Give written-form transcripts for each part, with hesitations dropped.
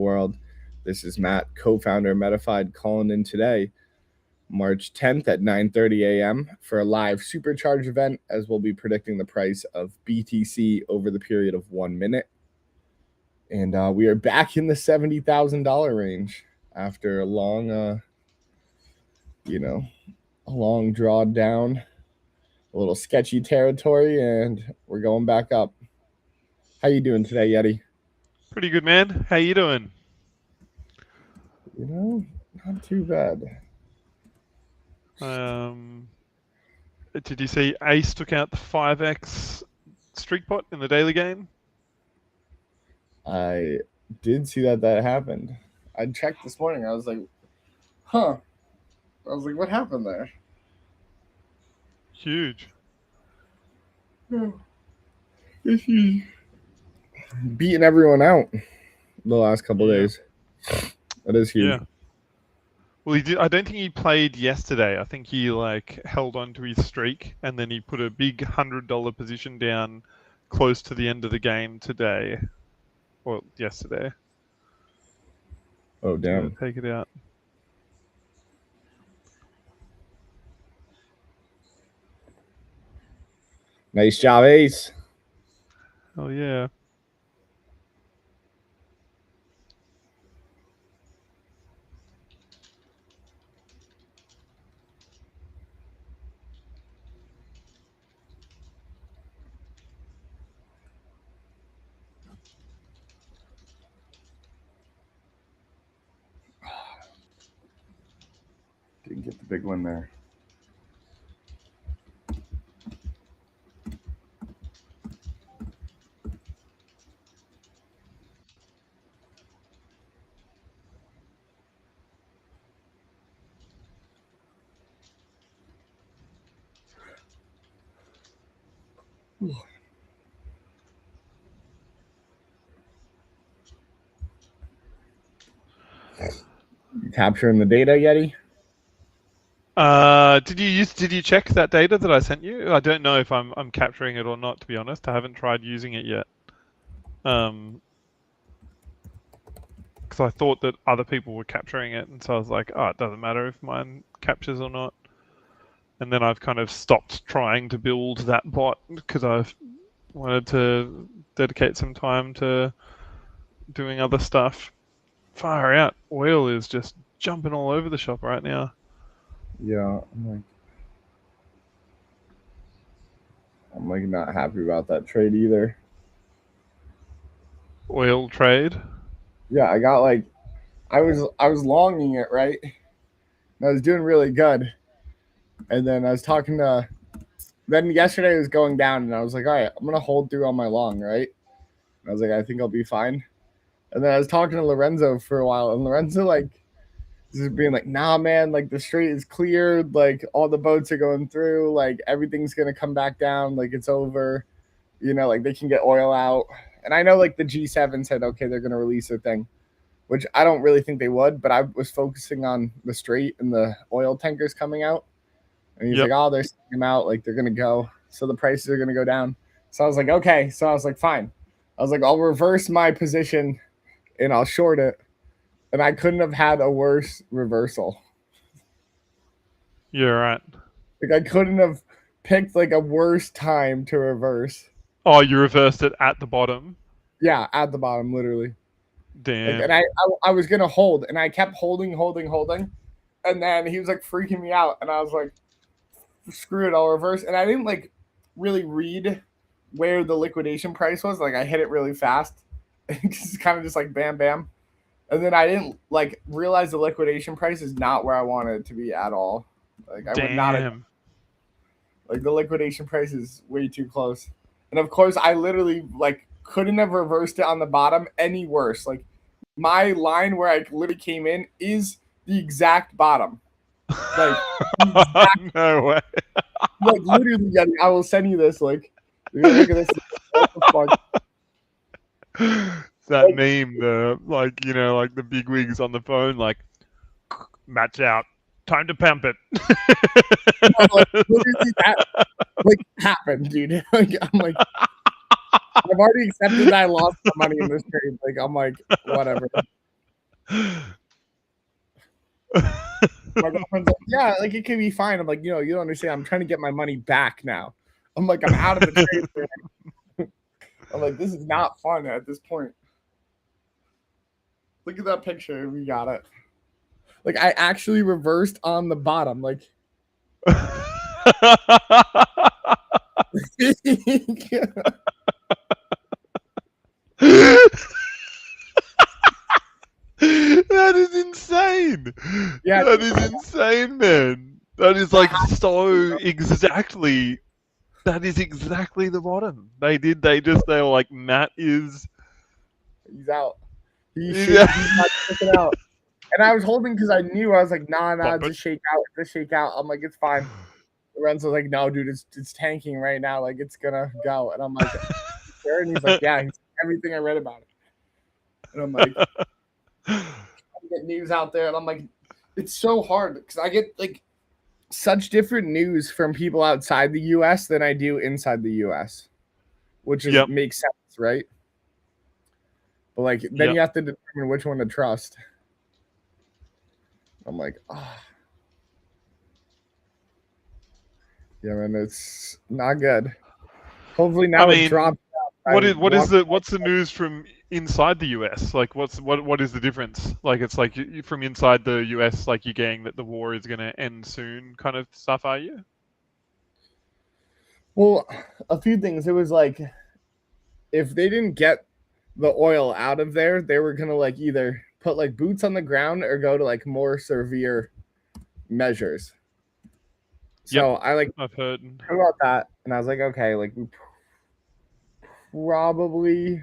world. This is Matt, co-founder of Metafide, calling in today, March 10th at 9:30 a.m. for a live supercharge event, as we'll be predicting the price of BTC over the period of 1 minute. And we are back in the $70,000 range after a long, a long drawdown, a little sketchy territory, and we're going back up. How you doing today, Yeti? Pretty good, man. How you doing? Not too bad. Did you see Ace took out the 5x streak pot in the daily game? I did see that happened. I checked this morning. I was like, huh. I was like, what happened there? Huge. It's huge. Beating everyone out the last couple of days. That is huge. Yeah. Well, he did. I don't think he played yesterday. I think he held on to his streak, and then he put a big $100 position down close to the end of the game today, or yesterday. Oh damn! Take it out. Nice job, Ace. Oh yeah. Didn't get the big one there. You capturing the data, Yeti? Did you check that data that I sent you? I don't know if I'm capturing it or not, to be honest. I haven't tried using it yet. Because I thought that other people were capturing it, and so I was like, oh, it doesn't matter if mine captures or not. And then I've kind of stopped trying to build that bot because I've wanted to dedicate some time to doing other stuff. Far out. Oil is just jumping all over the shop right now. Yeah, I'm not happy about that trade either. Oil trade? Yeah, I got I was longing it, right? And I was doing really good. And then I was talking to then yesterday it was going down and I was like, all right, I'm gonna hold through on my long, right? And I was like, I think I'll be fine. And then I was talking to Lorenzo for a while, and Lorenzo just being like, nah, man, the strait is cleared, all the boats are going through, everything's gonna come back down, it's over, they can get oil out. And I know the G7 said, okay, they're gonna release their thing, which I don't really think they would, but I was focusing on the strait and the oil tankers coming out. And he's like, oh, they're sending them out, they're gonna go, so the prices are gonna go down. So I was like, okay, so I was like, fine. I was like, I'll reverse my position and I'll short it. And I couldn't have had a worse reversal. You're right. I couldn't have picked a worse time to reverse. Oh, you reversed it at the bottom? Yeah, at the bottom, literally. Damn. And I was gonna hold, and I kept holding. And then he was freaking me out, and I was like, screw it, I'll reverse. And I didn't really read where the liquidation price was. I hit it really fast. It's kind of just bam, bam. And then I didn't realize the liquidation price is not where I wanted it to be at all. I would not have, the liquidation price is way too close. And of course I literally couldn't have reversed it on the bottom any worse. My line where I literally came in is the exact bottom. No way. Literally, I will send you this. Look at this. What the fuck? That meme, the big wigs on the phone, match out, time to pump it. Literally that happened, dude. I'm I've already accepted that I lost the money in this trade. I'm whatever. My girlfriend's like, yeah, like it could be fine. I'm like, you know, you don't understand. I'm trying to get my money back now. I'm like, I'm out of the trade. I'm like, this is not fun at this point. Look at that picture. We got it. Like I actually reversed on the bottom. Like That is insane. Yeah, That is insane, man. That is like so exactly. That is exactly the bottom. They were like, Matt is. he's out. He's Yeah. not checking out. And I was holding because I knew I was like, nah, Pop it. just shake out. I'm like, it's fine. Lorenzo's like, no, dude, it's tanking right now. Like it's gonna go. And I'm like, sure? And he's like, yeah, he's everything I read about it. And I'm like, I get news out there, and I'm like, it's so hard because I get like such different news from people outside the US than I do inside the US, which is makes sense, right? But like then you have to determine which one to trust. I'm like, oh. Yeah, man, it's not good. Hopefully now it drops. What's the news from inside the US? Like, what is the difference? Like, it's like from inside the US, like you're getting that the war is going to end soon, kind of stuff. Are you? Well, a few things. It was like if they didn't get the oil out of there, they were gonna like either put like boots on the ground or go to like more severe measures. So I've heard about that, and I was like, okay, like we probably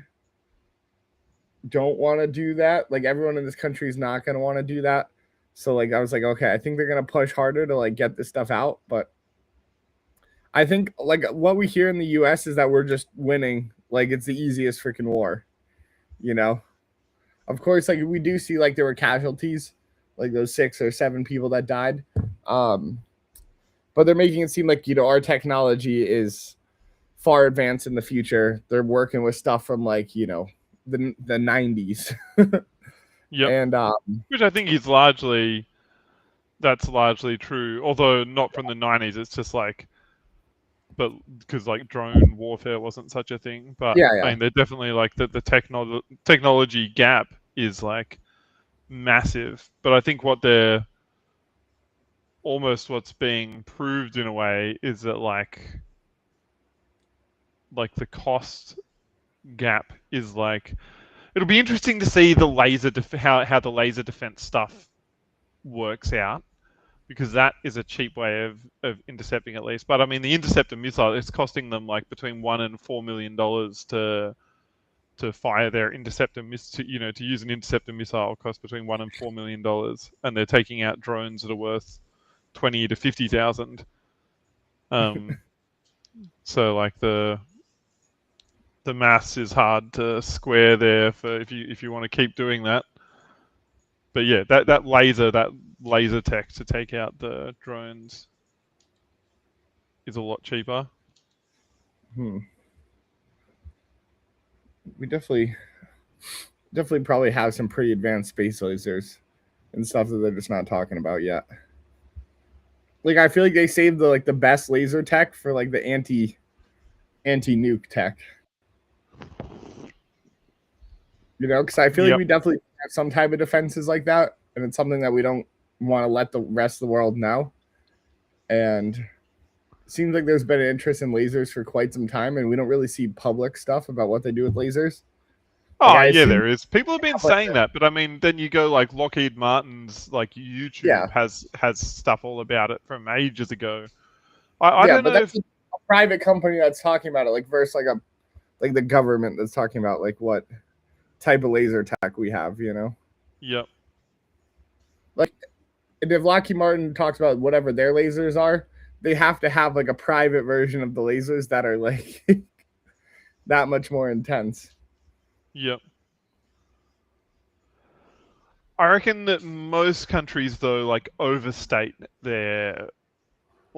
don't want to do that. Like everyone in this country is not gonna want to do that. So like I was like, okay, I think they're gonna push harder to like get this stuff out, but I think like what we hear in the US is that we're just winning. Like it's the easiest freaking war, you know? Of course, like we do see like there were casualties, like those 6 or 7 people that died. But they're making it seem like, you know, our technology is far advanced in the future. They're working with stuff from like, you know, the 90s. Yeah. And which I think is largely true, although not from the 90s. It's just like, but because like drone warfare wasn't such a thing. But yeah. I mean, they're definitely like the technology gap is like massive. But I think what's being proved in a way is that like the cost gap is like, it'll be interesting to see the laser how the laser defense stuff works out, because that is a cheap way of intercepting at least. But I mean, the interceptor missile, it's costing them like between $1 and $4 million to fire their interceptor to use an interceptor missile costs between $1 and $4 million, and they're taking out drones that are worth 20 to 50,000. So like the maths is hard to square there for if you want to keep doing that. But yeah, that laser tech to take out the drones is a lot cheaper. We definitely probably have some pretty advanced space lasers and stuff that they're just not talking about yet. Like I feel like they saved the best laser tech for like the anti-nuke tech. You know, because I feel like we definitely have some type of defenses like that, and it's something that we don't want to let the rest of the world know. And it seems like there's been an interest in lasers for quite some time, and we don't really see public stuff about what they do with lasers. Oh, like, yeah, there is. People have been saying that, but I mean, then you go like Lockheed Martin's like YouTube has stuff all about it from ages ago. I don't know if a private company that's talking about it, like versus like the government that's talking about like what type of laser tech we have, you know? Yep. Like, if Lockheed Martin talks about whatever their lasers are, they have to have like a private version of the lasers that are like that much more intense. Yep. I reckon that most countries though like overstate their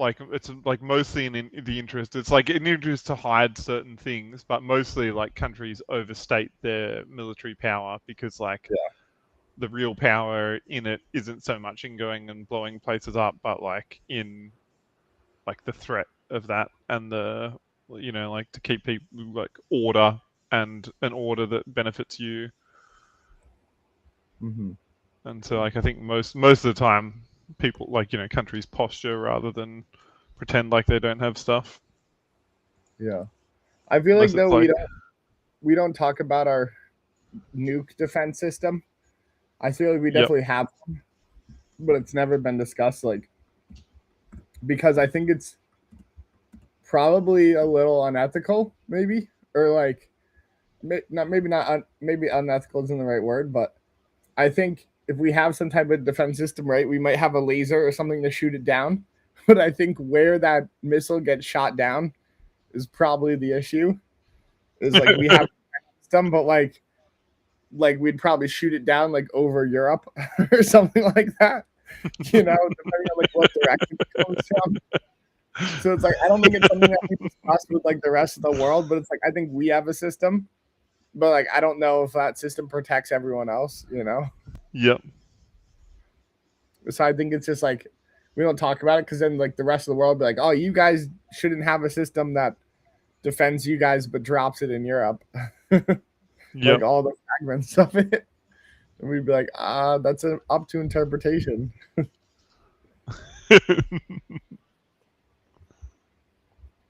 it's like mostly in the interest. It's like an interest to hide certain things, but mostly like countries overstate their military power because the real power in it isn't so much in going and blowing places up, but like in like the threat of that and the like to keep people like order and an order that benefits you. Mm-hmm. And so like I think most of the time people like countries posture rather than pretend like they don't have stuff. Yeah, I feel Unless like it's though like we don't talk about our nuke defense system. I feel like we yep. definitely have one, but it's never been discussed. Like because I think it's probably a little unethical, maybe, or like maybe unethical isn't the right word, but I think if we have some type of defense system, right, we might have a laser or something to shoot it down. But I think where that missile gets shot down is probably the issue. Is like we have some, but like we'd probably shoot it down like over Europe or something like that. Depending on like what direction it comes from. So it's like I don't think it's something that we discuss with like the rest of the world, but it's like I think we have a system, but like I don't know if that system protects everyone else. Yep. So I think it's just like we don't talk about it because then like the rest of the world be like, oh, you guys shouldn't have a system that defends you guys but drops it in Europe, like all the fragments of it. And we'd be like, that's up to interpretation.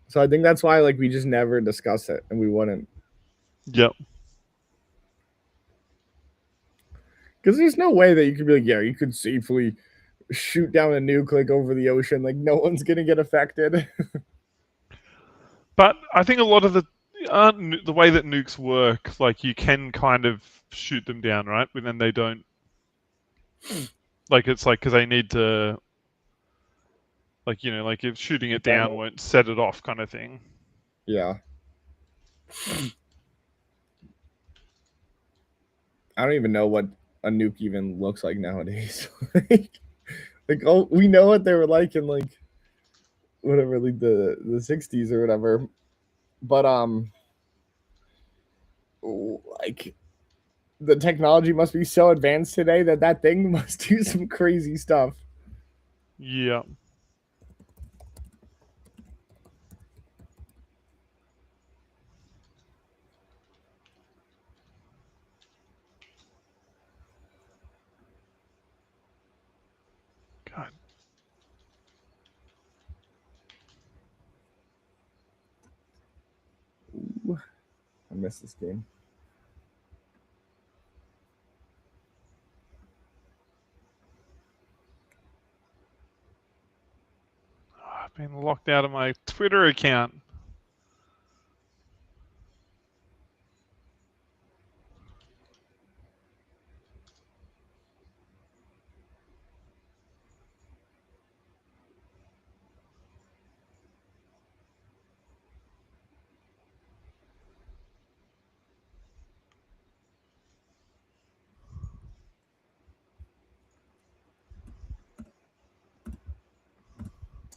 So I think that's why like we just never discuss it and we wouldn't. Yep. Because there's no way that you could be like, yeah, you could safely shoot down a nuke like over the ocean, like no one's gonna get affected. But I think a lot of the way that nukes work, like you can kind of shoot them down, right? But then they don't. Like it's like because they need to, like like if shooting it down won't set it off, kind of thing. Yeah. I don't even know what a nuke even looks like nowadays. like oh, we know what they were like in like whatever, like the 60s or whatever. But like the technology must be so advanced today that thing must do some crazy stuff. Yeah. God. Ooh, I miss this game. I've been locked out of my Twitter account.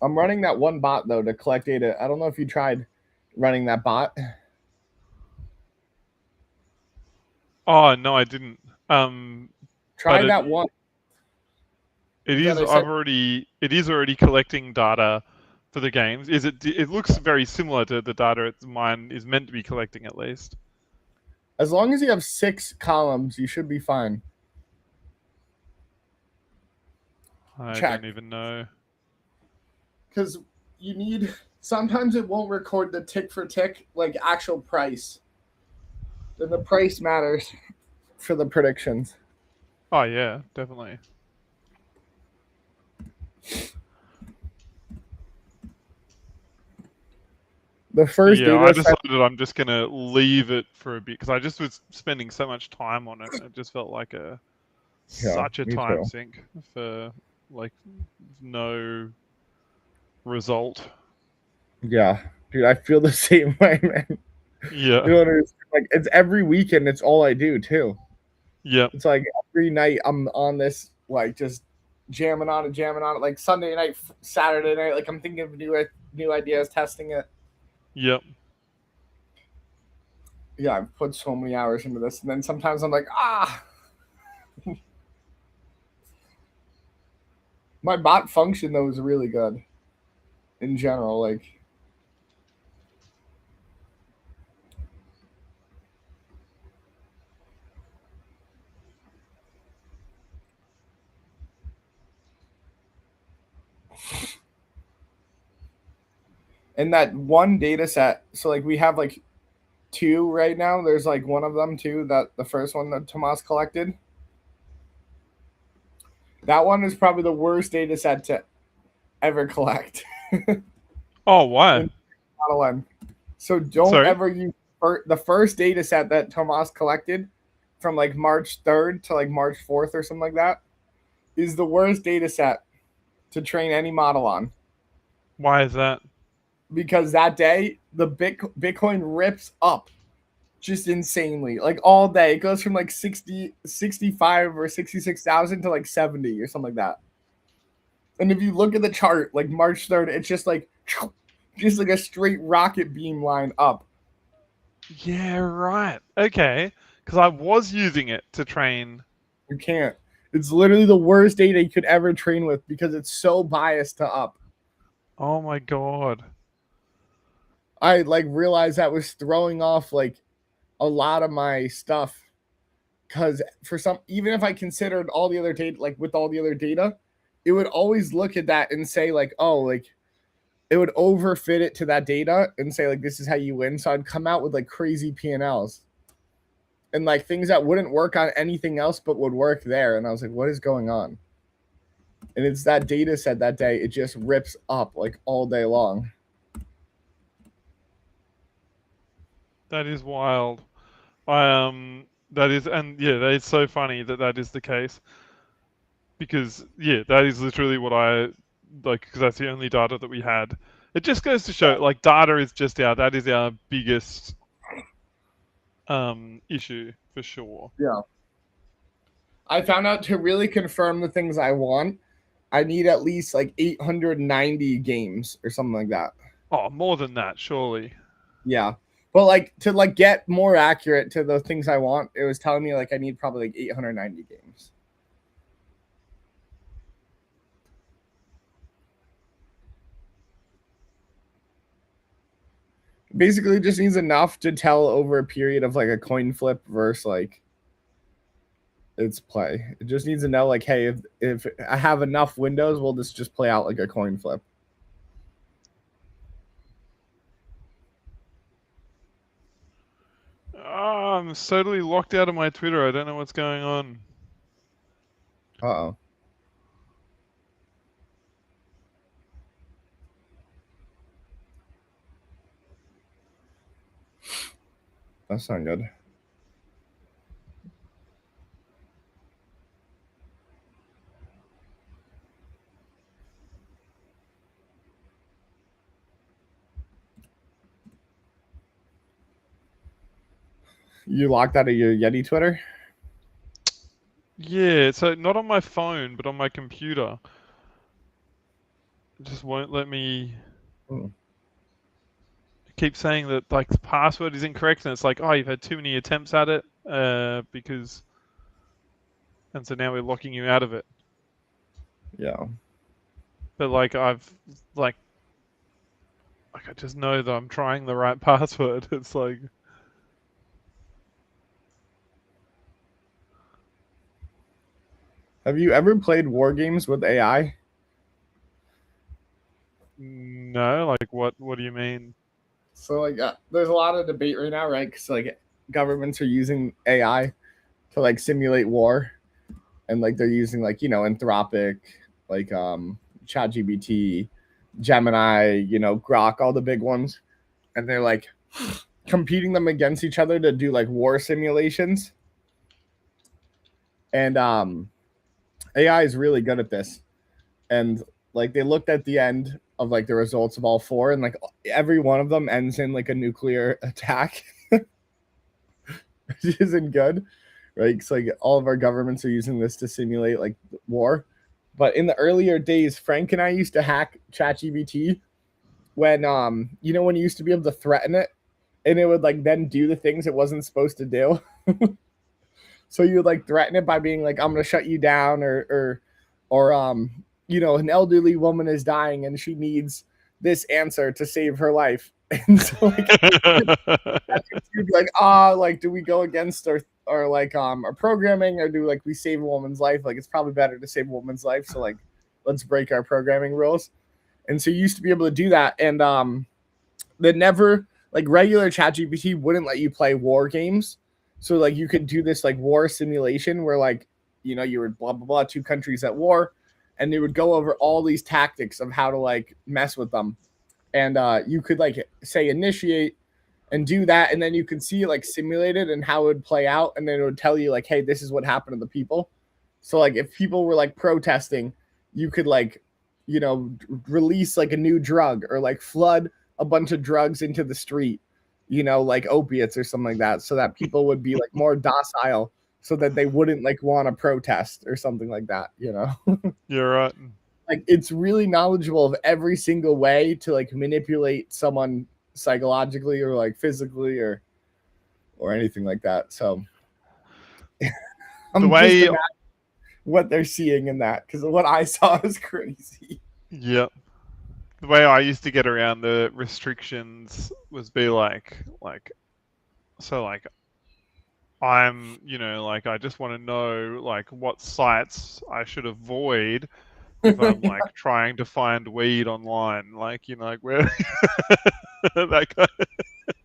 I'm running that one bot though to collect data. I don't know if you tried running that bot. Oh no, I didn't. Try that one. It is. It is already collecting data for the games. Is it? It looks very similar to the data mine is meant to be collecting, at least. As long as you have 6 columns, you should be fine. I don't even know. Because you need. Sometimes it won't record the tick for tick, like actual price. Then the price matters for the predictions. Oh yeah, definitely. The first I decided I'm just gonna leave it for a bit because I just was spending so much time on it. It just felt like such a time sink for like no result. Yeah, dude, I feel the same way, man. Yeah. Like it's every weekend. It's all I do too. Yeah. It's like every night I'm on this, like just jamming on it. Like Sunday night, Saturday night, like I'm thinking of new ideas, testing it. Yep. Yeah, I've put so many hours into this, and then sometimes I'm like, My bot function though is really good in general. Like, in that one data set, so like we have like two right now. There's like one of them too, that the first one that Tomas collected. That one is probably the worst data set to ever collect. Oh, why? In Model N. So don't Sorry? ever use the first data set that Tomas collected from like March 3rd to like March 4th or something like that is the worst data set to train any model on. Why is that? Because that day the Bitcoin rips up just insanely, like all day. It goes from like 60, 65 or 66,000 to like 70 or something like that. And if you look at the chart, like March 3rd, it's just like a straight rocket beam line up. Yeah, right. Okay. Because I was using it to train. You can't. It's literally the worst data you could ever train with because it's so biased to up. Oh my god. I like realized that was throwing off like a lot of my stuff, because for some, even if I considered all the other data, like with all the other data, it would always look at that and say like, oh, like it would overfit it to that data and say like, this is how you win. So I'd come out with like crazy P&Ls and like things that wouldn't work on anything else but would work there. And I was like, what is going on? And it's that data set that day, it just rips up like all day long. That is wild. That is, and yeah, that is so funny that is the case. Because yeah, that is literally what I like. Because that's the only data that we had. It just goes to show, like, data is just that is our biggest issue for sure. Yeah. I found out to really confirm the things I want, I need at least like 890 games or something like that. Oh, more than that, surely. Yeah. But like to like get more accurate to the things I want, it was telling me like I need probably like 890 games. Basically just needs enough to tell over a period of like a coin flip versus like its play. It just needs to know like, hey, if I have enough windows, will this just play out like a coin flip? Oh, I'm totally locked out of my Twitter. I don't know what's going on. Uh-oh. That's not good. You locked out of your Yeti Twitter? Yeah, so not on my phone, but on my computer. It just won't let me. Keep saying that like the password is incorrect, and it's like, oh, you've had too many attempts at it, because, and so now we're locking you out of it. Yeah. But like like I just know that I'm trying the right password. It's like, Have you ever played war games with AI? no, like what do you mean? So like, there's a lot of debate right now, right? Because like governments are using AI to like simulate war, and like they're using like Anthropic, like ChatGPT, Gemini, Grok, all the big ones, and they're like competing them against each other to do like war simulations. And AI is really good at this. And like they looked at the end of like the results of all four, and like every one of them ends in like a nuclear attack, which isn't good, right? Because like all of our governments are using this to simulate like war. But in the earlier days, Frank and I used to hack ChatGPT when when you used to be able to threaten it, and it would like then do the things it wasn't supposed to do. So you would like threaten it by being like, I'm gonna shut you down, or an elderly woman is dying and she needs this answer to save her life. And so like you'd be like, like do we go against our like our programming, or do like we save a woman's life? Like it's probably better to save a woman's life. So like let's break our programming rules. And so you used to be able to do that. And that never like regular ChatGPT wouldn't let you play war games. So like you could do this like war simulation where like, you were blah blah blah, two countries at war, and they would go over all these tactics of how to like mess with them. And you could like say initiate and do that, and then you could see like simulated and how it would play out, and then it would tell you like, hey, this is what happened to the people. So like if people were like protesting, you could like, release like a new drug, or like flood a bunch of drugs into the street, like opiates or something like that, so that people would be like more docile, so that they wouldn't like want to protest or something like that. You're right. Like it's really knowledgeable of every single way to like manipulate someone psychologically or like physically or anything like that. So I'm just imagining what they're seeing in that, because what I saw is crazy. Yep. The way I used to get around the restrictions was be like I'm, like I just want to know like what sites I should avoid if I'm like trying to find weed online, like like where that kind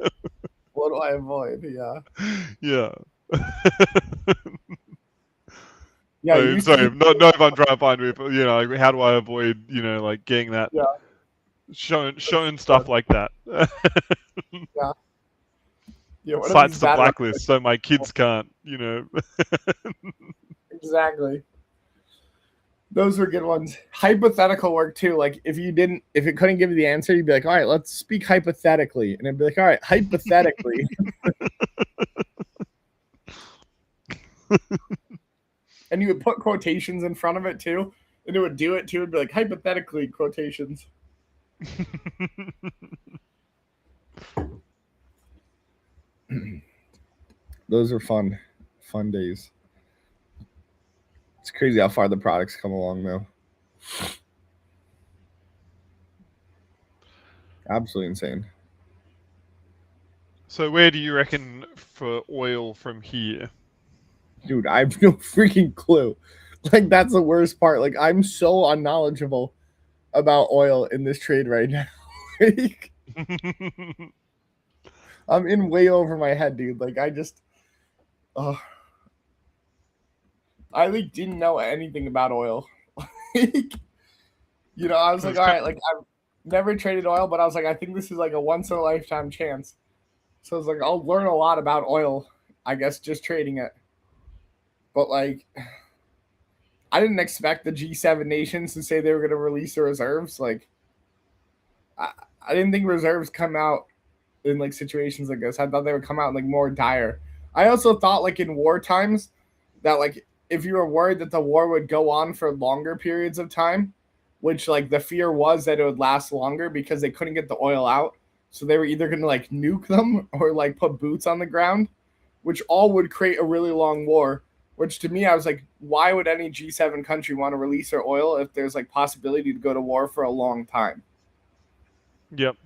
of... What do I avoid? Yeah. Yeah. So not if I'm trying to find people, like how do I avoid, like getting that shown stuff like that. Yeah. Yeah. Sites to blacklist so my kids can't, Exactly. Those were good ones. Hypothetical work too. Like if it couldn't give you the answer, you'd be like, all right, let's speak hypothetically. And it'd be like, all right, hypothetically. And you would put quotations in front of it too. And it would do it too. It'd be like, hypothetically, quotations. Those are fun days. It's crazy how far the products come along, though. Absolutely insane. So where do you reckon for oil from here? Dude, I have no freaking clue. Like, that's the worst part. Like, I'm so unknowledgeable about oil in this trade right now. Like, I'm in way over my head, dude. Like, I just... I like didn't know anything about oil. I was like, all right, like I've never traded oil, but I was like, I think this is like a once in a lifetime chance. So I was like, I'll learn a lot about oil, I guess, just trading it. But like, I didn't expect the G7 nations to say they were going to release the reserves. Like, I didn't think reserves come out in like situations like this. I thought they would come out in like more dire. I also thought like in war times that like if you were worried that the war would go on for longer periods of time, which like the fear was that it would last longer because they couldn't get the oil out. So they were either going to like nuke them or like put boots on the ground, which all would create a really long war. Which to me, I was like, why would any G7 country want to release their oil if there's like possibility to go to war for a long time? Yep.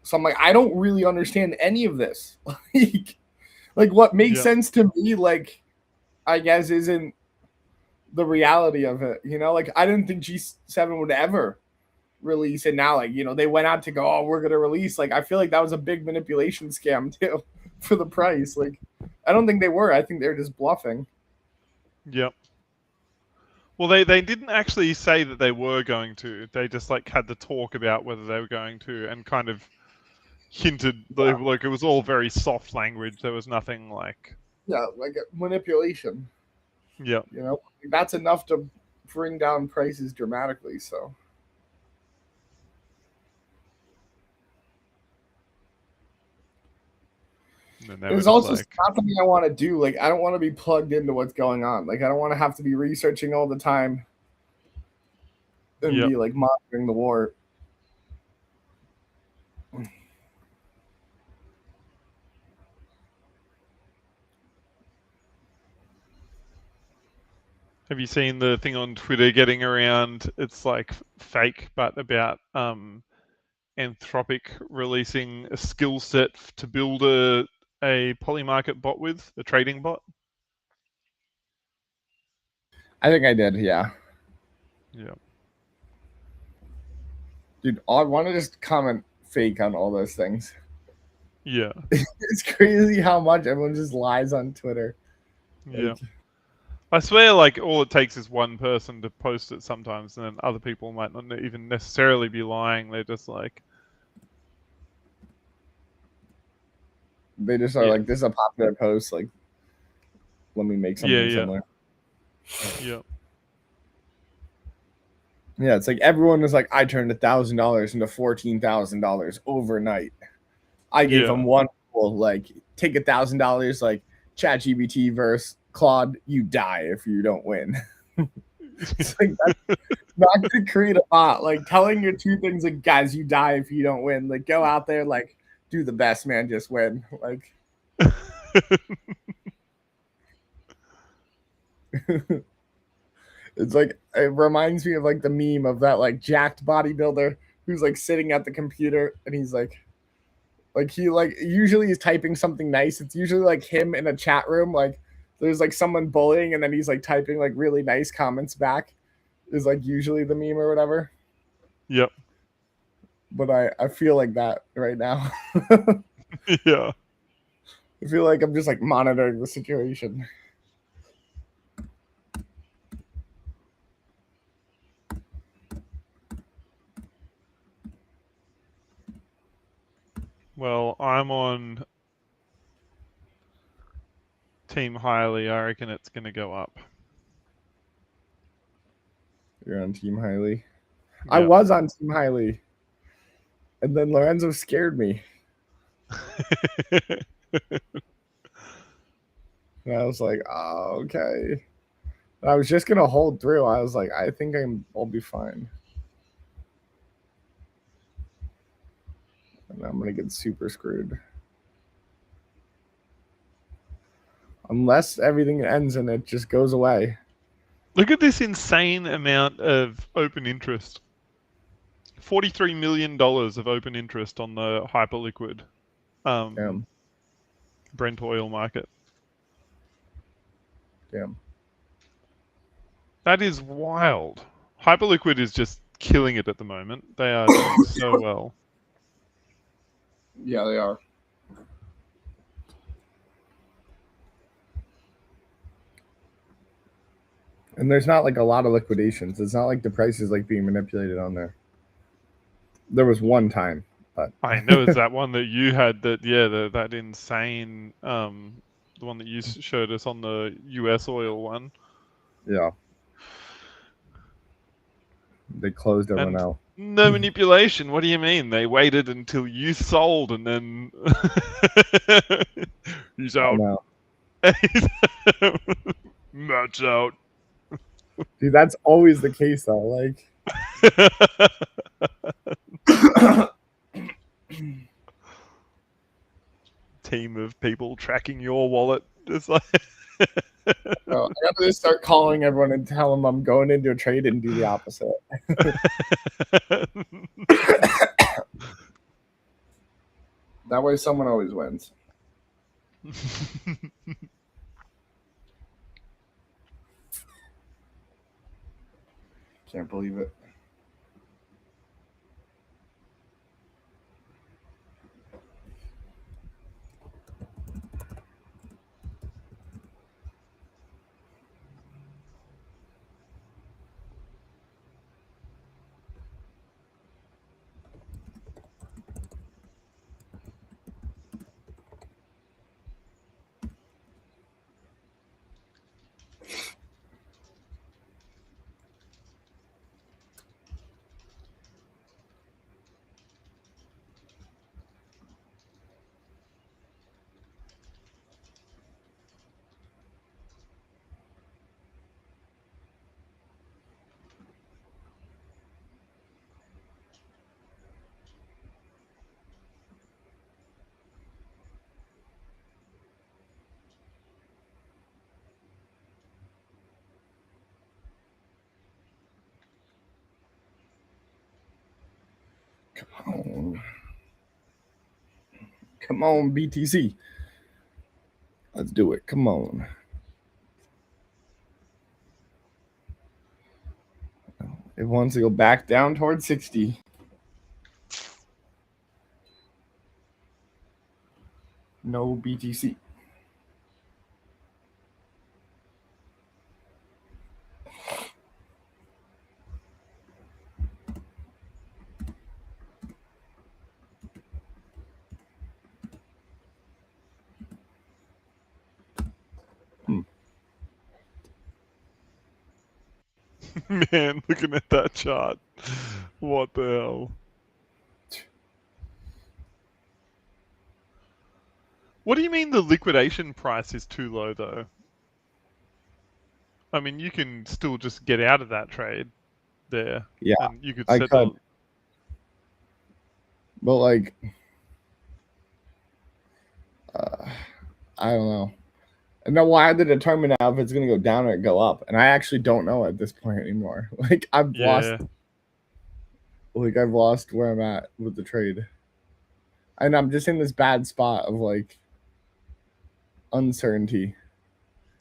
So I'm like, I don't really understand any of this. like what makes sense to me, like, I guess isn't the reality of it. Like I didn't think G7 would ever release it. Now, like, they went out to go, oh, we're going to release. Like, I feel like that was a big manipulation scam too for the price. Like, I don't think they were. I think they're just bluffing. Yep. Well, they didn't actually say that they were going to. They just like had the talk about whether they were going to, and kind of hinted like it was all very soft language. There was nothing like like manipulation. Yeah. That's enough to bring down prices dramatically. So. It's also not something I want to do. Like, I don't want to be plugged into what's going on. Like, I don't want to have to be researching all the time and be like monitoring the war. Have you seen the thing on Twitter getting around? It's like fake, but about Anthropic releasing a skill set to build a polymarket bot with, a trading bot. I think I did, yeah. Yeah. Dude, I want to just comment fake on all those things. Yeah. It's crazy how much everyone just lies on Twitter. Yeah. Like, I swear, like, all it takes is one person to post it sometimes, and then other people might not even necessarily be lying. They're just like, they just are yeah, like, this is a popular post. Like, let me make something yeah, similar. yeah. Yeah, it's like everyone was like, I turned $1,000 into $14,000 overnight. I gave Yeah. them one rule, like, take $1,000, like ChatGPT versus Claude, you die if you don't win. It's like that's not to create a bot. Like telling your two things, like, guys, you die if you don't win. Like, go out there, like, do the best, man, just win. Like, it's like it reminds me of like the meme of that like jacked bodybuilder who's like sitting at the computer and he's like he like usually he's typing something nice. It's usually like him in a chat room, like there's like someone bullying and then he's like typing like really nice comments back is like usually the meme or whatever. Yep. But I feel like that right now. Yeah. I feel like I'm just like monitoring the situation. Well, I'm on Team Highly. I reckon it's going to go up. You're on Team Highly. I Yep. was on Team Highly. And then Lorenzo scared me. And I was like, oh, okay. And I was just gonna hold through. I was like, I think I'll be fine. And I'm gonna get super screwed. Unless everything ends and it just goes away. Look at this insane amount of open interest. $43 million of open interest on the hyperliquid Damn. Brent oil market. Damn. That is wild. Hyperliquid is just killing it at the moment. They are doing so well. Yeah, they are. And there's not like a lot of liquidations. It's not like the price is like being manipulated on there. There was one time, but I know it's that one that you had that, yeah, that insane, the one that you showed us on the US oil one. yeah. They closed everyone And out. no manipulation. What do you mean? They waited until you sold and then he's I out. know. Match out. Dude, that's always the case though. Like Team of people tracking your wallet. Just like I got to just start calling everyone and tell them I'm going into a trade and do the opposite. That way, someone always wins. Can't believe it. Come on. Come on, BTC. Let's do it. Come on. It wants to go back down towards 60. No BTC. Man, looking at that chart. What the hell? What do you mean the liquidation price is too low, though? I mean, you can still just get out of that trade there. Yeah, and you could I set could. the... But like, I don't know. And now, why to determine now if it's going to go down or go up? And I actually don't know at this point anymore. Like, I've lost where I'm at with the trade, and I'm just in this bad spot of like uncertainty.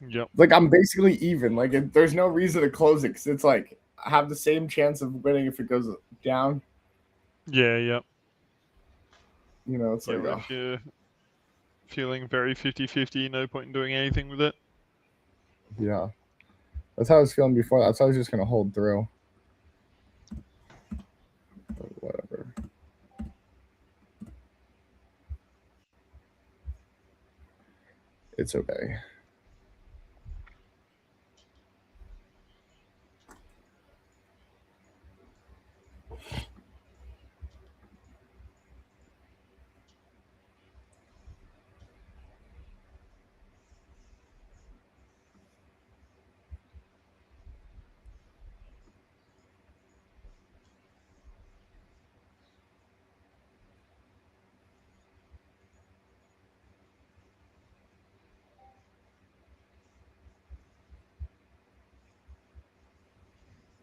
Yep. Like, I'm basically even. Like, there's no reason to close it because it's like I have the same chance of winning if it goes down. Yeah, yep. You know, it's like, if you're feeling very 50-50, no point in doing anything with it. Yeah. That's how I was feeling before. That's how I was just going to hold through. But whatever. It's okay.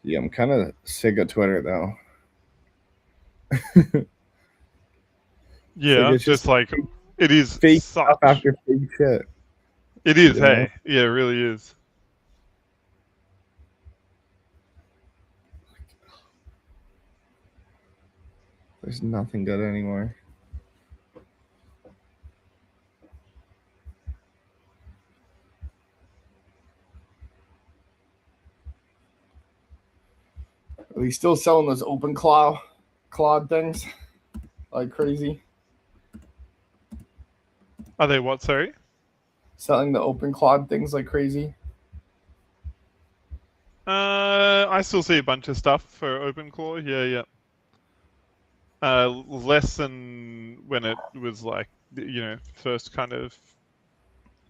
Yeah, I'm kind of sick of Twitter though. Yeah, it's just like it is fake such stuff after fake shit. It is, hey. Yeah, it really is. There's nothing good anymore. Are they still selling those open clawed things like crazy? Are they what, sorry? Selling the open clawed things like crazy? I still see a bunch of stuff for OpenClaw. Yeah. Less than when it was like, first kind of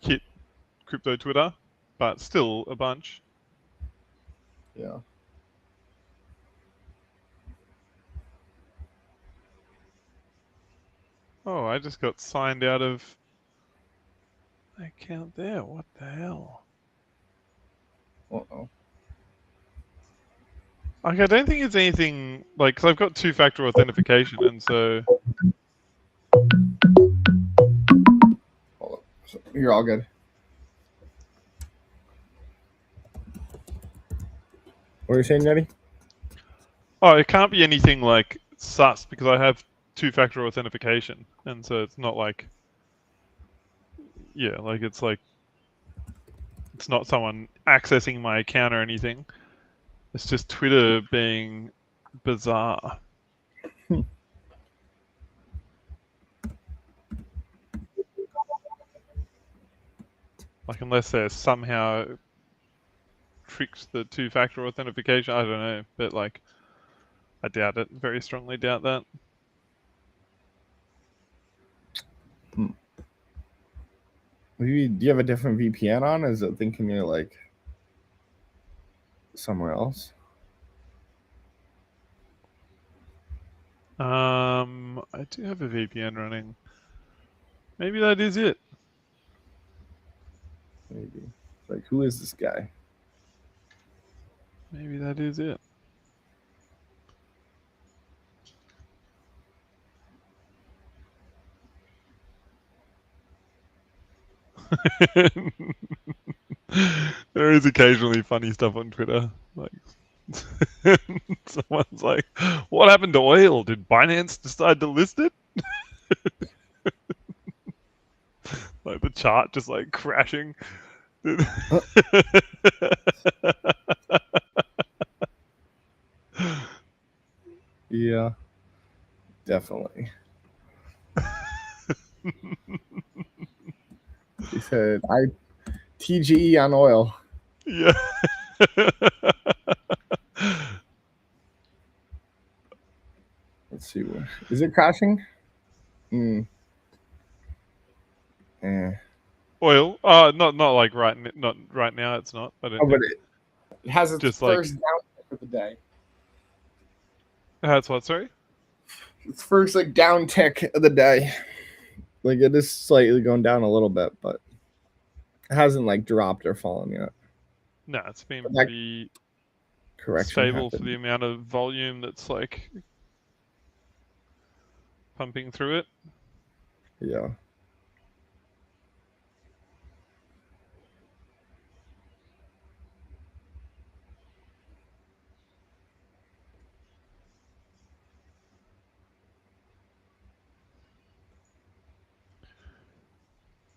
hit crypto Twitter, but still a bunch. Yeah. Oh, I just got signed out of my account there. What the hell? Uh-oh. Like, I don't think it's anything like, because I've got two-factor authentication, and so. Hold up. You're all good. What are you saying, Nettie? Oh, it can't be anything like sus because I have two-factor authentication, and so it's not like, it's like it's not someone accessing my account or anything. It's just Twitter being bizarre. Like, unless they're somehow tricked the two-factor authentication, I don't know, but like, I doubt it. Very strongly doubt that. Maybe, do you have a different VPN on? Is it thinking you're like somewhere else? I do have a VPN running. Maybe that is it. Maybe. Like, who is this guy? Maybe that is it. There is occasionally funny stuff on Twitter. Like someone's like, "What happened to oil? Did Binance decide to list it?" Like the chart just like crashing. Yeah, definitely. He said, "I TGE on oil." Yeah. Let's see. Is it crashing? Oil? Not like not right now. It's not. I don't Oh, but think. it has its Just like first down of the day. that's what. Sorry. Its first like down tick of the day. Like it is slightly going down a little bit, but it hasn't like dropped or fallen yet. No, it's been But that pretty correction stable for happened. the amount of volume that's like pumping through it. Yeah.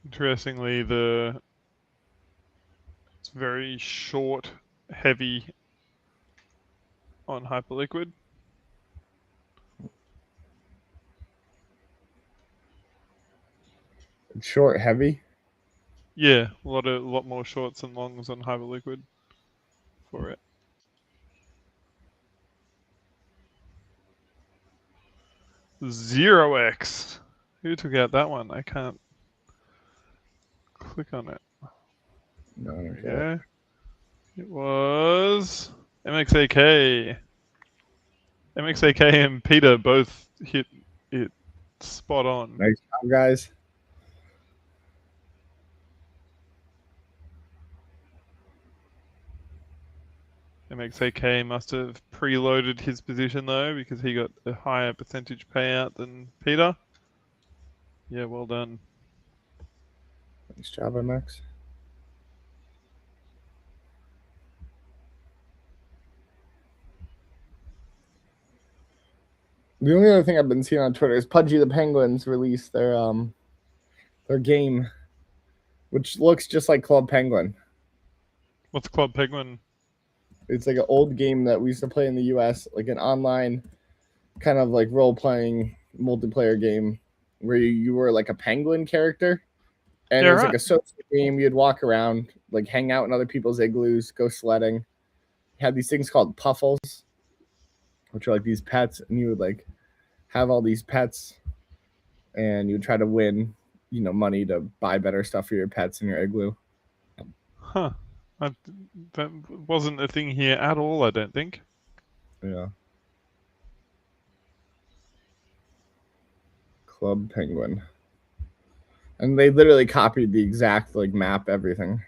Interestingly, it's very short, heavy on Hyperliquid. It's short, heavy. Yeah, a lot more shorts and longs on Hyperliquid for it. Zero X. Who took out that one? I can't click on it. No, There we go. It was MXAK. MXAK and Peter both hit it spot on. Nice job, guys. MXAK must have preloaded his position though because he got a higher percentage payout than Peter. Yeah, well done. Nice job, MX. The only other thing I've been seeing on Twitter is Pudgy the Penguins released their game, which looks just like Club Penguin. What's Club Penguin? It's like an old game that we used to play in the US, like an online kind of like role playing multiplayer game where you were like a penguin character. And Yeah, it was right. like a social game. You'd walk around, like hang out in other people's igloos, go sledding. You had these things called puffles, which are like these pets, and you would like have all these pets and you would try to win, money to buy better stuff for your pets in your igloo. Huh. That wasn't a thing here at all, I don't think. Yeah. Club Penguin. And they literally copied the exact like map, everything.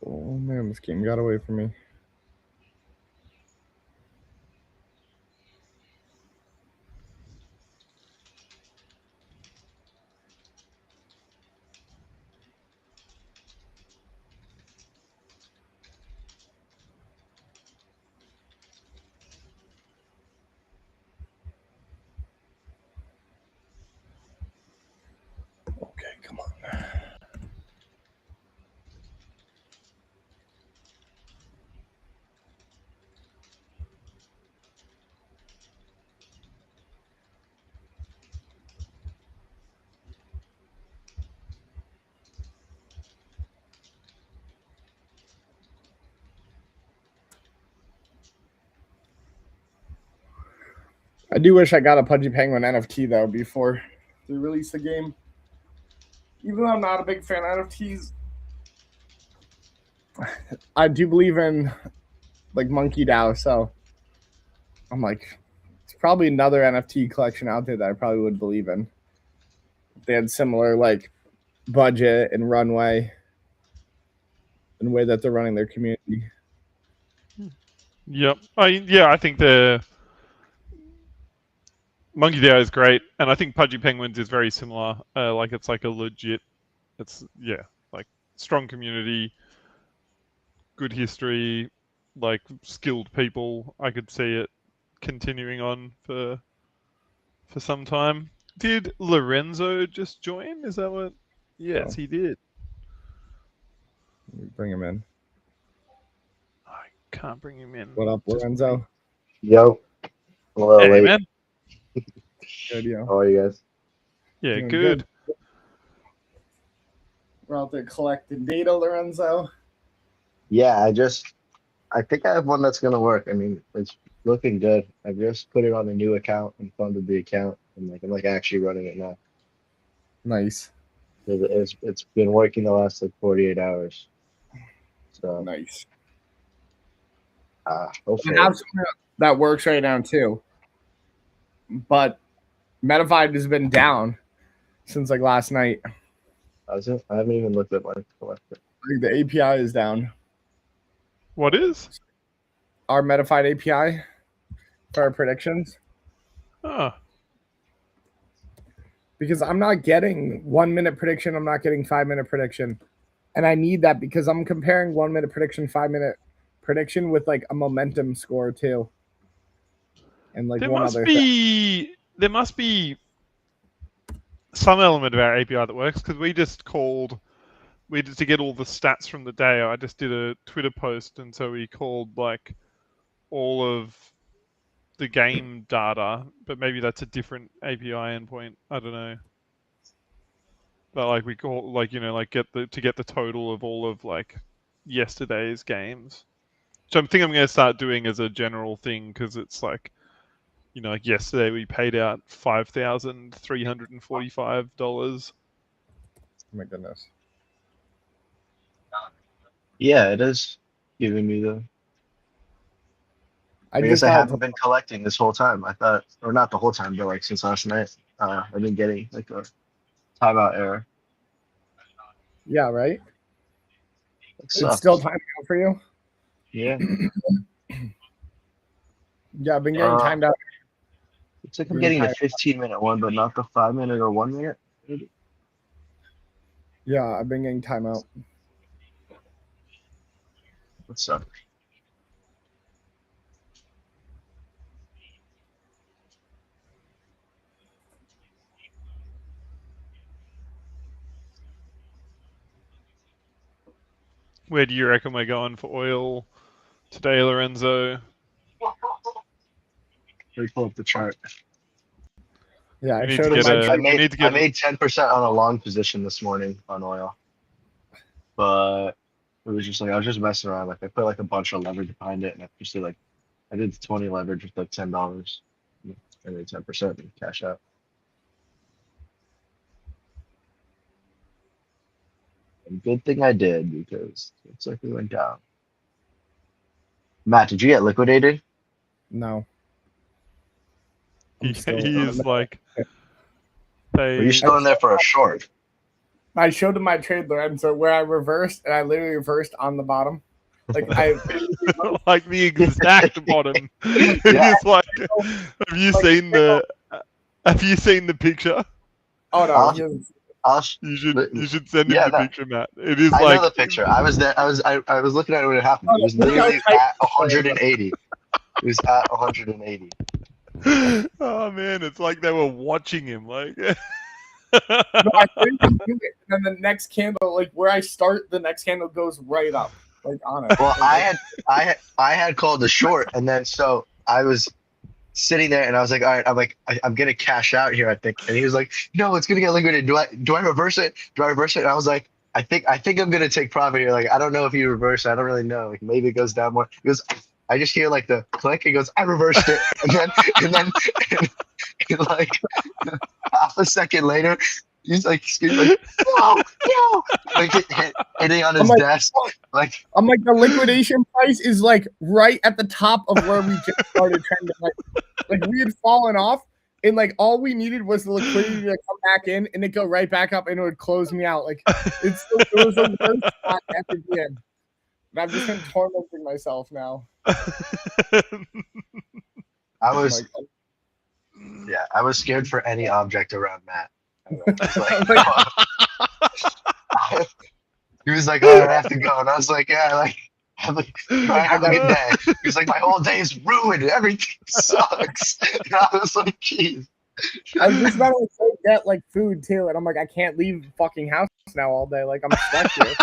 Oh man, this game got away from me. Okay, come on. I do wish I got a Pudgy Penguin NFT though before they release the game. Even though I'm not a big fan of NFTs, I do believe in like Monkey DAO, so I'm like, it's probably another NFT collection out there that I probably would believe in. They had similar like budget and runway and way that they're running their community. Yep. I think the Monkey DAO is great, and I think Pudgy Penguins is very similar. Like it's like a legit, like strong community, good history, like skilled people. I could see it continuing on for some time. Did Lorenzo just join? Is that what? Yes, he did. Bring him in. I can't bring him in. What up, Lorenzo? Yo. Hello, Hey, late. man. Good, yo. How are you guys? Yeah, Doing good. We're out there collecting data, Lorenzo. Yeah, I think I have one that's gonna work. I mean, it's looking good. I just put it on a new account and funded the account, and I'm actually running it now. Nice. It's been working the last like 48 hours. So Nice. hopefully. I have something that works right now too. But Metafide has been down since like last night. I haven't even looked at my collector. Like the API is down. What is? Our Metafide API for our predictions. Oh, Because I'm not getting 1 minute prediction, I'm not getting 5 minute prediction. And I need that because I'm comparing 1 minute prediction, 5 minute prediction with like a momentum score too. And like there one must other thing. be some element of our API that works, because we did to get all the stats from the day. I just did a Twitter post, and so we called like all of the game data, but maybe that's a different API endpoint. I don't know. But like we call get the total of all of like yesterday's games. So I'm going to start doing as a general thing, because it's like, like yesterday we paid out $5,345. Oh my goodness. Yeah, it is giving me the. I guess just I thought- haven't been collecting this whole time. I thought, or not the whole time, but like since last night, I've been getting like a timeout error. Yeah, right? It's Sucks. still timing out for you? Yeah. Yeah, I've been getting timed out. It's like I'm getting a 15-minute one, but not the 5 minute or 1 minute. Yeah, I've been getting timeout. That sucks. Where do you reckon we're going for oil today, Lorenzo? Let me pull up the chart. Yeah, We I need showed to him get my a- I chart. made, to get- I made 10% on a long position this morning on oil, but it was just like I was just messing around. Like I put like a bunch of leverage behind it, and I just did I did 20 leverage with like $10, and then 10% and cash out. And good thing I did, because it's like we went down. Matt, did you get liquidated? No. He I'm still- is like. Were you still in there for a short? I showed him my trade, Lorenzo, where I reversed, and I literally reversed on the bottom. Like I like the exact bottom. Yeah. It's like, have you seen the picture? oh no, I'll- he doesn't- You should send him Yeah, the that- picture, Matt. It is I like know the picture. I was there. I was looking at it when it happened. It was literally at 180. It was at 180. oh man, it's like they were watching him. Like, no, I think and then the next candle, like where I start, the next candle goes right up, like on it. Well, I had called the short, and then so I was sitting there, and I was like, all right, I'm gonna cash out here, I think. And he was like, no, it's gonna get liquidated. Do I reverse it? Do I reverse it? And I was like, I think I'm gonna take profit here. Like, I don't know if you reverse it. I don't really know. Like, maybe it goes down more. He goes, I just hear like the click. He goes, I reversed it, and then like half a second later, he's like, no, like hitting on his like, desk, like. I'm like, the liquidation price is like right at the top of where we just started trending. Like Like we had fallen off, and like all we needed was the liquidity to come back in, and it go right back up, and it would close me out. Like it was the worst spot ever been. And I've just been tormenting myself now. I was, Like, yeah, I was scared for any object around Matt. I was like, he was like, "Oh, I have to go," and I was like, "Yeah, like, have a good day." He was like, "My whole day is ruined. Everything sucks." And I was like, "Jeez." I was just about to get like food too, and I'm like, I can't leave the fucking house now all day. Like I'm stuck here.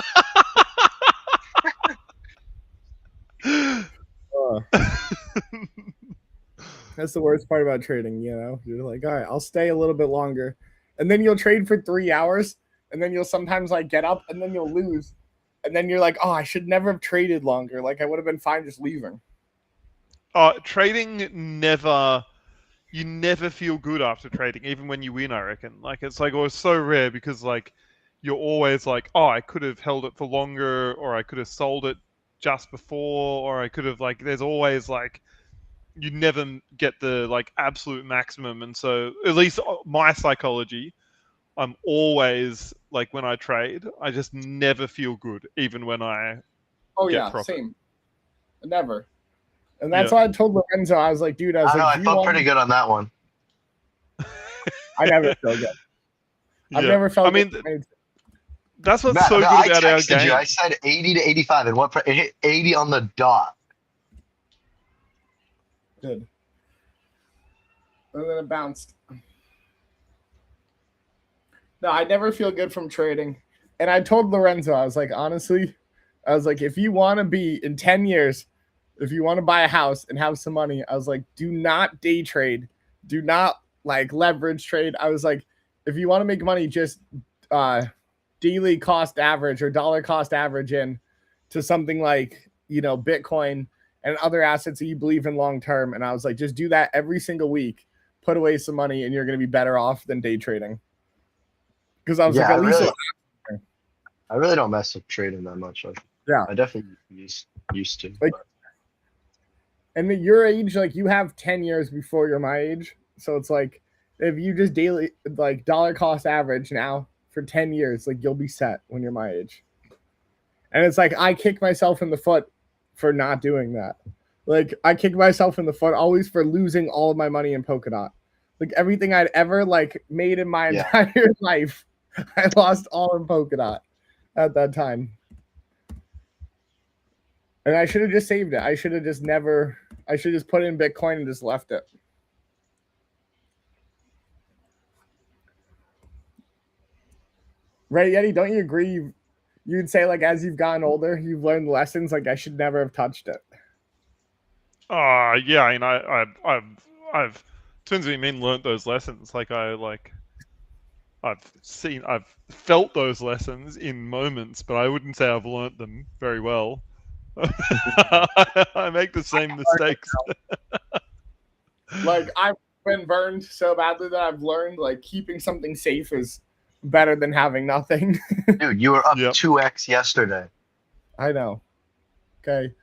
That's the worst part about trading, you know. You're like, all right, I'll stay a little bit longer, and then you'll trade for 3 hours, and then you'll sometimes like get up, and then you'll lose, and then you're like, oh, I should never have traded longer. Like I would have been fine just leaving. Trading never. You never feel good after trading, even when you win, I reckon. Like, it's like, it's so rare because, like, you're always like, oh, I could have held it for longer, or I could have sold it just before, or I could have, like, there's always, like, you never get the, like, absolute maximum. And so, at least my psychology, I'm always, like, when I trade, I just never feel good, even when I get profit. Same. Never. And that's why I told Lorenzo, I was like, dude, I know, I felt pretty good on that one. I never feel good. I've never felt good. That's what's so good about our game. I said 80 to 85, and it hit 80 on the dot. Good. And then it bounced. No, I never feel good from trading. And I told Lorenzo, I was like, honestly, I was like, if you want to be in 10 years, if you want to buy a house and have some money, I was like, do not day trade. Do not like leverage trade. I was like, if you want to make money, just daily cost average or dollar cost average in to something like, you know, Bitcoin and other assets that you believe in long term. And I was like, just do that every single week. Put away some money and you're going to be better off than day trading. Because I was like, at least I really don't mess with trading that much. Like, yeah, I definitely used to. Like, and at your age, like you have 10 years before you're my age. So it's like, if you just daily, like dollar cost average now for 10 years, like you'll be set when you're my age. And it's like, I kick myself in the foot for not doing that. Like I kick myself in the foot always for losing all of my money in Polkadot. Like everything I'd ever like made in my entire life, I lost all in Polkadot at that time. And I should have just saved it. I should have just put it in Bitcoin and just left it. Right, Yeti? Don't you agree? You'd say like as you've gotten older, you've learned lessons. Like I should never have touched it. Yeah. I mean, I've turns out you mean learned those lessons. Like I've felt those lessons in moments, but I wouldn't say I've learnt them very well. I make the same mistakes. Like I've been burned so badly that I've learned like keeping something safe is better than having nothing. Dude, you were up 2x yesterday. I know. Okay.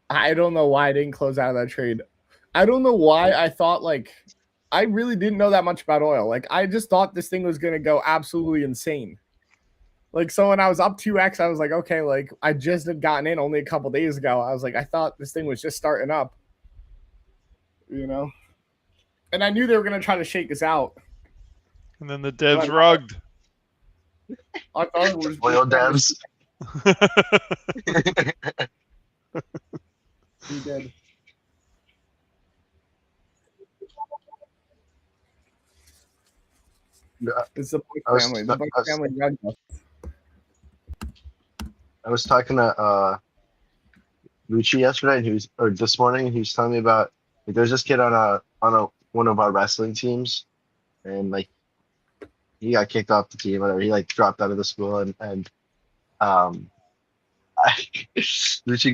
I don't know why I didn't close out of that trade. I don't know why I thought like I really didn't know that much about oil. Like I just thought this thing was gonna go absolutely insane. Like, so when I was up 2x, I was like, okay, like, I just had gotten in only a couple days ago. I was like, I thought this thing was just starting up, you know? And I knew they were going to try to shake us out. And then the devs rugged. I thought it was oil devs. He did. It's the Buck family. The Buck family rugged us. I was talking to Lucci yesterday, or this morning, and he was telling me about like, there's this kid on one of our wrestling teams, and like he got kicked off the team, whatever. He like dropped out of the school, and Lucci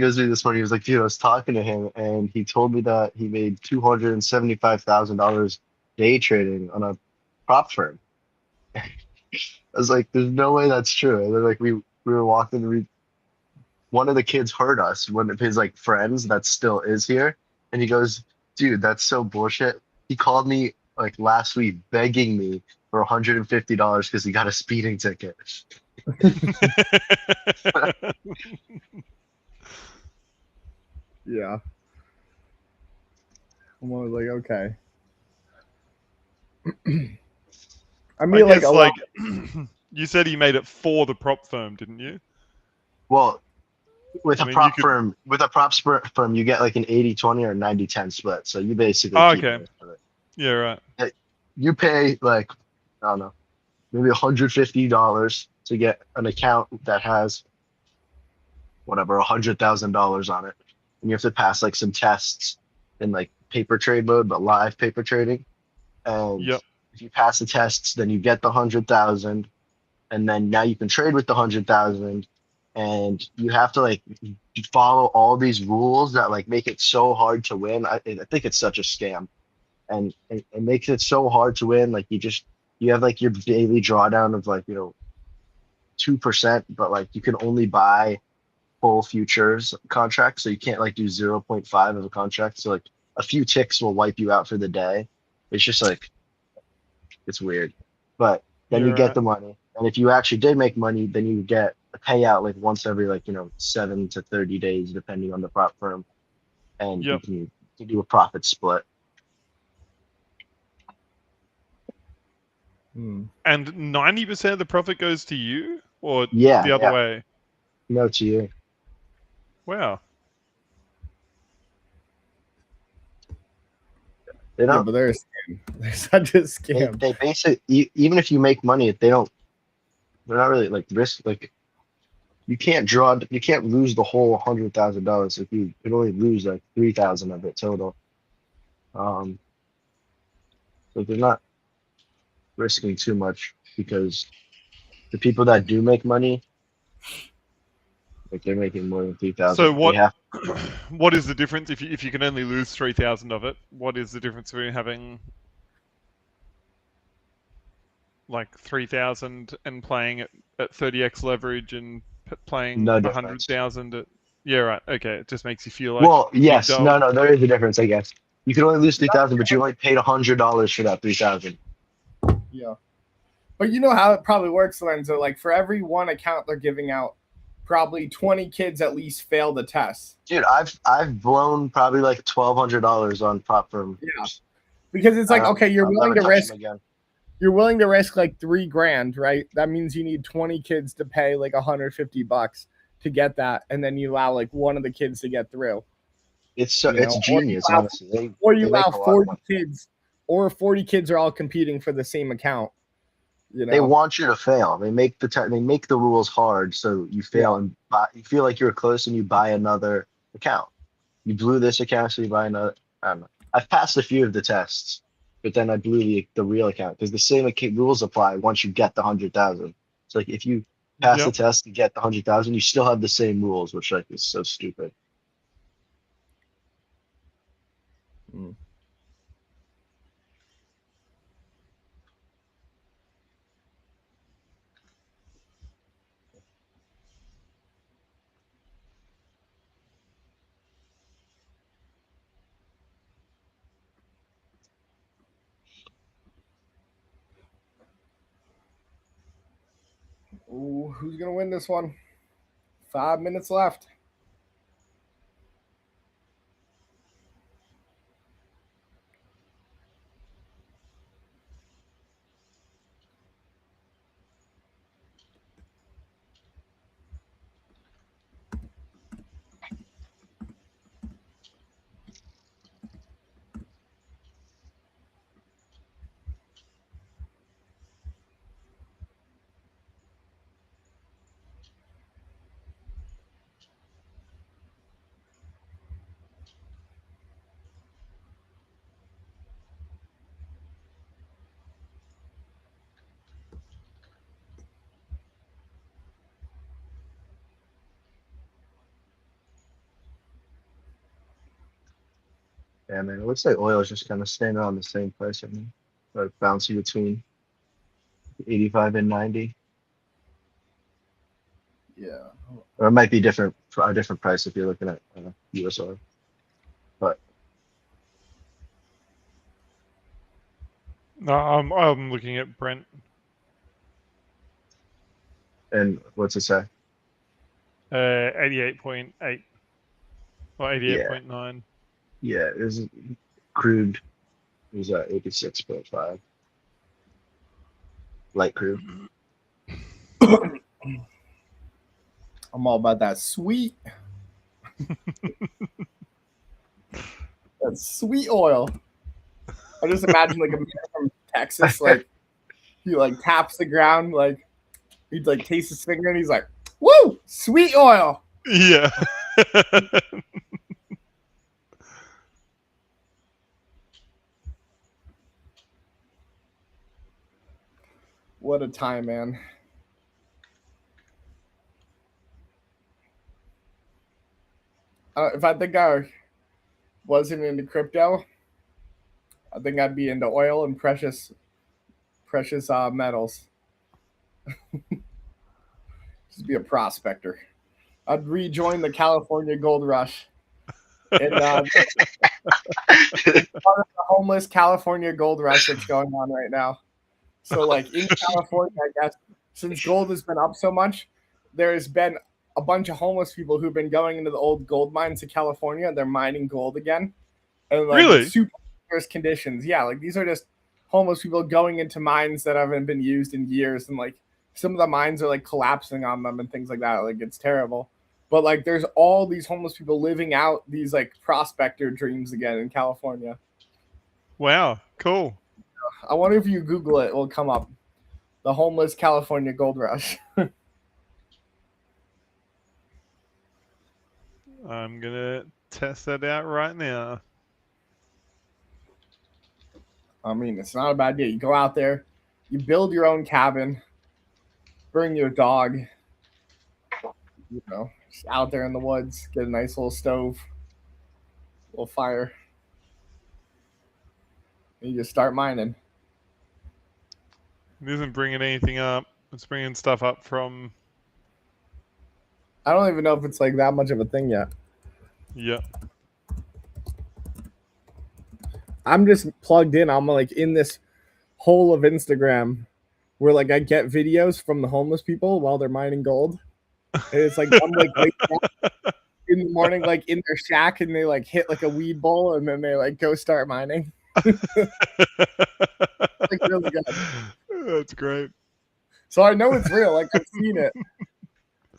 goes to me this morning. He was like, dude, I was talking to him, and he told me that he made $275,000 day trading on a prop firm. I was like, there's no way that's true. And then like we were walking. One of the kids heard us, one of his like friends that still is here, and he goes, Dude, that's so bullshit. He called me like last week begging me for $150 because he got a speeding ticket. Yeah. I'm always like, okay. I I mean, like a guess lot. like you said he made it for the prop firm, didn't you? Well, with I a mean, you prop could. firm, firm, you get like an 80-20 or 90-10 split. So you basically Oh, keep okay. most of it. Yeah, right. You pay like, I don't know, maybe $150 to get an account that has whatever, $100,000 on it. And you have to pass like some tests in like paper trade mode, but live paper trading. And Yep. if you pass the tests, then you get the 100,000, and then now you can trade with the 100,000, and you have to like follow all these rules that like make it so hard to win. I think it's such a scam, and it makes it so hard to win. Like you have like your daily drawdown of like 2%, but like you can only buy full futures contracts, so you can't like do 0.5 of a contract. So like a few ticks will wipe you out for the day. It's just like it's weird. But then Yeah, you get right. the money. And if you actually did make money, then you get a payout like once every like, 7 to 30 days, depending on the prop firm. And Yep. you can do a profit split. Hmm. And 90% of the profit goes to you, or Yeah, the other yeah. way? No to you. Wow. They Yeah, don't but they're a scam. They're such a scam. they basically even if you make money, they're not really like risk like you can't lose the whole $100,000. Like you can only lose like 3,000 of it total. Um so they're not risking too much because the people that do make money, like they're making more than So 3,000. They what? have What is the difference if you can only lose 3,000 of it? What is the difference between having like 3,000 and playing at 30x leverage and playing no a difference. 100,000 at? Yeah, right. Okay, it just makes you feel like Well, big yes, dog. no, there is a difference, I guess. You can only lose 3,000, but you only paid $100 for that 3,000. Yeah. But you know how it probably works, Lorenzo. Like for every one account they're giving out, probably 20 kids at least fail the test. Dude, I've blown probably like $1,200 on prop firm. Yeah. Because it's like, okay, I'll never touch them again. you're willing to risk like $3,000, right? That means you need 20 kids to pay like $150 to get that, and then you allow like one of the kids to get through. It's genius, honestly. Or They you make allow a lot of 40 money. kids, or 40 kids are all competing for the same account. They want you to fail. They make the rules hard so you Yeah. fail and you feel like you're close and you buy another account. You blew this account, so you buy another. I don't know. I've passed a few of the tests, but then I blew the real account because the same rules apply once you get the 100,000. So like if you pass the Yep. test and get the 100,000, you still have the same rules, which like is so stupid. Mm. Ooh, who's gonna win this one? 5 minutes left. Yeah, man. It looks like oil is just kind of staying around the same price. I mean, like bouncing between 85 and 90, Yeah. or it might be a different price if you're looking at US oil. But No, I'm looking at Brent. And what's it say? 88.8 or Yeah, 88.9. yeah. It was crude. It was at 86.5. Light crude. I'm all about that sweet, that sweet oil. I just imagine like a man from Texas, like he like taps the ground, like he'd like taste his finger, and he's like, "Woo, sweet oil." Yeah. What a time, man. If I think I wasn't into crypto, I think I'd be into oil and precious metals. Just be a prospector. I'd rejoin the California gold rush and part of the homeless California gold rush that's going on right now. So, like in California, I guess since gold has been up so much, there has been a bunch of homeless people who've been going into the old gold mines of California. They're mining gold again, and like Really? super dangerous conditions. Yeah, like these are just homeless people going into mines that haven't been used in years, and like some of the mines are like collapsing on them and things like that. Like it's terrible. But like there's all these homeless people living out these like prospector dreams again in California. Wow. Cool. I wonder if you Google it, it will come up. The homeless California gold rush. I'm gonna test that out right now. I mean, it's not a bad idea. You go out there, you build your own cabin, bring your dog, you know, just out there in the woods, get a nice little stove, little fire, and you just start mining. It isn't bringing anything up. It's bringing stuff up from. I don't even know if it's like that much of a thing yet. Yeah. I'm just plugged in. I'm like in this hole of Instagram where like I get videos from the homeless people while they're mining gold. And it's like I'm like in the morning, like in their shack, and they like hit like a weed bowl, and then they like go start mining. Like really good. That's great. So I know it's real. Like I've seen it.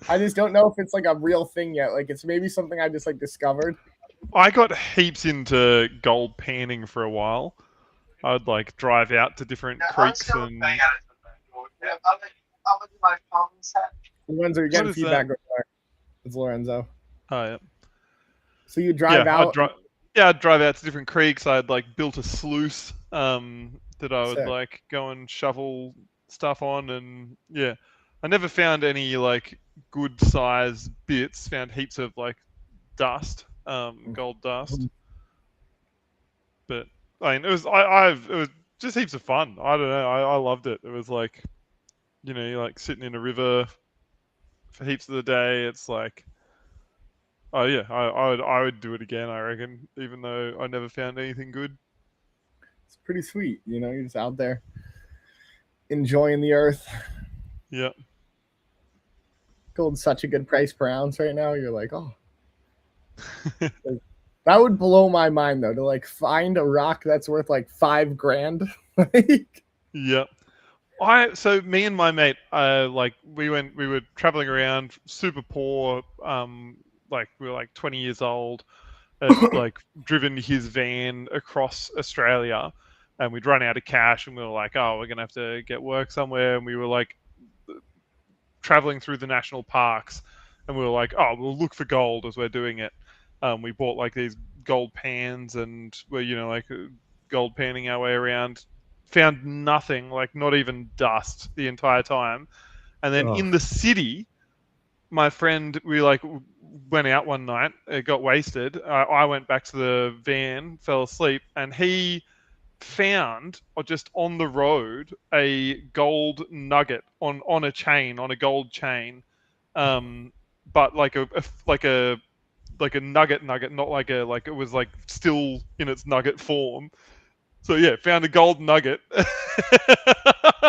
I just don't know if it's like a real thing yet. Like it's maybe something I just like discovered. I got heaps into gold panning for a while. I'd like drive out to different creeks and. Lorenzo, you're getting What is feedback. that? It's Lorenzo. Oh yeah. So you drive out. I'd drive out to different creeks. I'd like built a sluice that I would Sick. like go and shovel stuff on, and yeah, I never found any like good size bits. Found heaps of like dust, gold dust. But I mean, it was just heaps of fun. I don't know. I loved it. It was like, you know, you're like sitting in a river for heaps of the day. It's like, oh yeah, I would do it again. I reckon, even though I never found anything good. It's pretty sweet. You know, you're just out there enjoying the earth. Yeah. Gold's such a good price per ounce right now. You're like, oh. That would blow my mind though, to like find a rock that's worth like $5,000. Yeah. So me and my mate, like we were traveling around, super poor, like we were like 20 years old, like driven his van across Australia, and we'd run out of cash, and we were like, oh, we're gonna have to get work somewhere, and we were like traveling through the national parks, and we were like, oh, we'll look for gold as we're doing it. We bought like these gold pans, and we're, you know, like gold panning our way around. Found nothing, like not even dust the entire time. And then in the city, my friend, we like went out one night, got wasted. I went back to the van, fell asleep, and he found, or just on the road, a gold nugget on a chain, on a gold chain, but like a nugget, not like it was like still in its nugget form. So yeah, found a gold nugget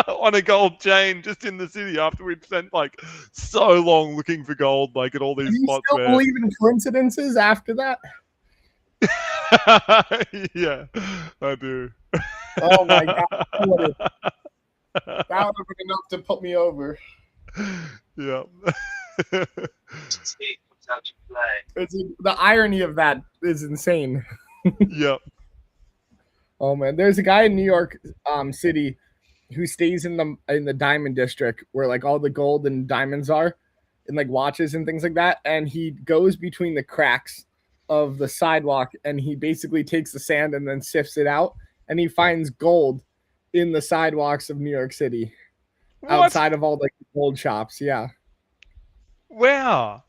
on a gold chain just in the city after we'd spent like so long looking for gold, like at all Do these you spots still where. believe in coincidences after that? Yeah, I do. Oh my god, that would have been enough to put me over. Yeah. The irony of that is insane. Yep. Oh man, there's a guy in New York City who stays in the diamond district where like all the gold and diamonds are, and like watches and things like that. And he goes between the cracks of the sidewalk and he basically takes the sand and then sifts it out, and he finds gold in the sidewalks of New York City, What? outside of all like the gold shops. Yeah, Wow.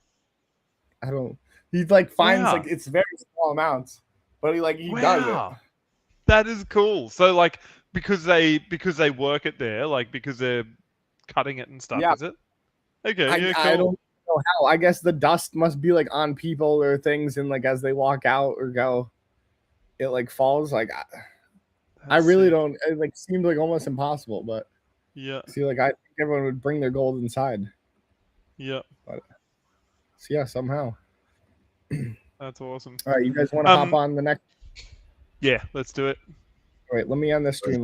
I don't. He like finds Wow. like it's very small amounts, but he does it. Wow. That is cool. So like because they work it there, like because they're cutting it and stuff, Yeah. is it? Okay, yeah, I cool. don't know how. I guess the dust must be like on people or things, and like as they walk out or go, it like falls. Like I That's really sick. don't. It like seemed like almost impossible, but Yeah, see, like I think everyone would bring their gold inside. yeah. But so yeah, somehow. That's awesome. All right, you guys want to hop on the next? Yeah, let's do it. All right, let me end this stream.